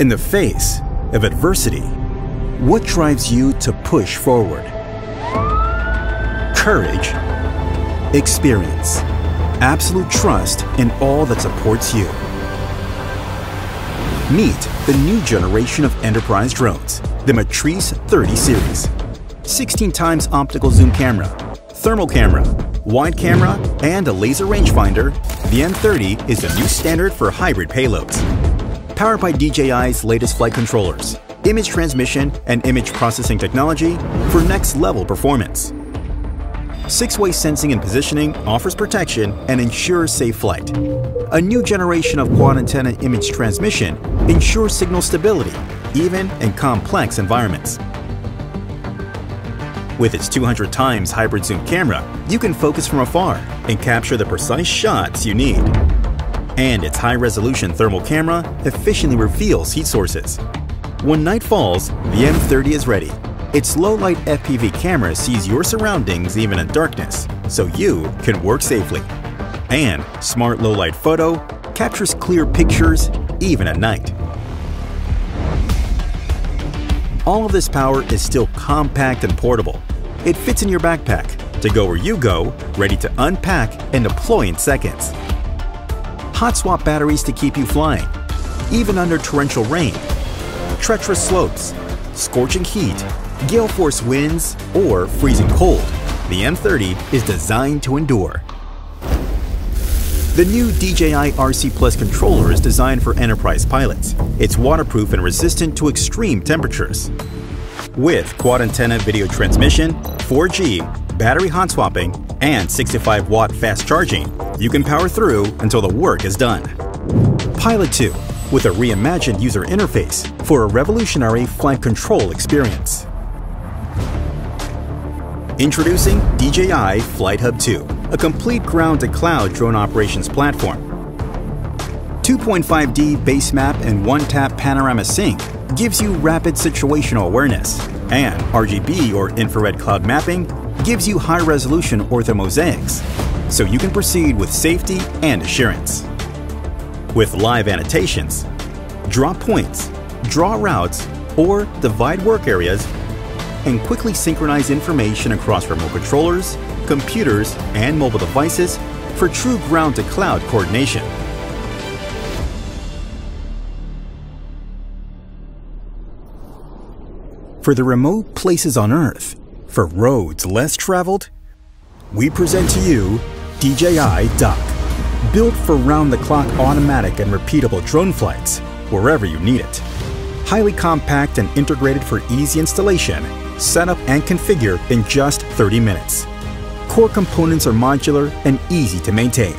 In the face of adversity, what drives you to push forward? Courage, experience, absolute trust in all that supports you. Meet the new generation of enterprise drones, the Matrice 30 series. 16 times optical zoom camera, thermal camera, wide camera, and a laser rangefinder, the M30 is the new standard for hybrid payloads. Powered by DJI's latest flight controllers, image transmission, and image processing technology for next-level performance. 6-way sensing and positioning offers protection and ensures safe flight. A new generation of quad-antenna image transmission ensures signal stability, even in complex environments. With its 200 times hybrid zoom camera, you can focus from afar and capture the precise shots you need. And its high-resolution thermal camera efficiently reveals heat sources. When night falls, the M30 is ready. Its low-light FPV camera sees your surroundings even in darkness, so you can work safely. And Smart Low-Light Photo captures clear pictures even at night. All of this power is still compact and portable. It fits in your backpack to go where you go, ready to unpack and deploy in seconds. Hot swap batteries to keep you flying, even under torrential rain, treacherous slopes, scorching heat, gale force winds, or freezing cold. The M30 is designed to endure. The new DJI RC Plus controller is designed for enterprise pilots. It's waterproof and resistant to extreme temperatures. With quad antenna video transmission, 4G, battery hot swapping, and 65-watt fast charging, you can power through until the work is done. Pilot 2, with a reimagined user interface for a revolutionary flight control experience. Introducing DJI Flight Hub 2, a complete ground-to-cloud drone operations platform. 2.5D base map and one-tap panorama sync gives you rapid situational awareness, and RGB or infrared cloud mapping gives you high-resolution orthomosaics, so you can proceed with safety and assurance. With live annotations, draw points, draw routes, or divide work areas, and quickly synchronize information across remote controllers, computers, and mobile devices for true ground-to-cloud coordination. For the remote places on Earth, for roads less traveled, we present to you DJI Dock, built for round-the-clock automatic and repeatable drone flights wherever you need it. Highly compact and integrated for easy installation, setup and configure in just 30 minutes. Core components are modular and easy to maintain.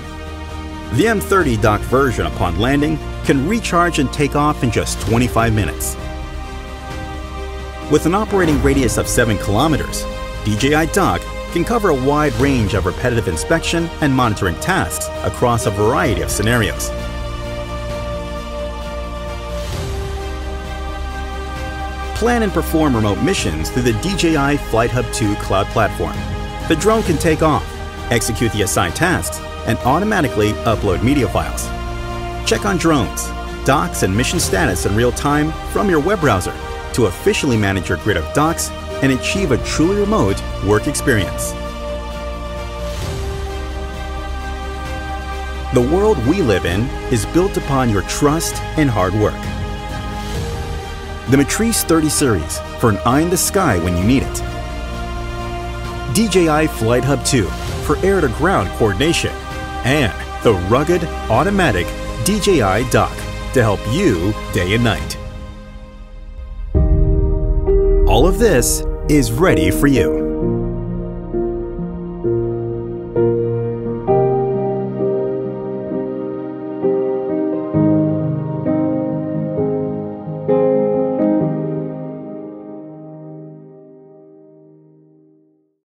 The M30 dock version upon landing can recharge and take off in just 25 minutes. With an operating radius of 7 kilometers, DJI Dock can cover a wide range of repetitive inspection and monitoring tasks across a variety of scenarios. Plan and perform remote missions through the DJI Flight Hub 2 cloud platform. The drone can take off, execute the assigned tasks, and automatically upload media files. Check on drones, docks, and mission status in real time from your web browser to officially manage your grid of docks and achieve a truly remote work experience. The world we live in is built upon your trust and hard work. The Matrice 30 series for an eye in the sky when you need it. DJI Flight Hub 2 for air-to-ground coordination. And the rugged, automatic DJI Dock to help you day and night. All of this is ready for you.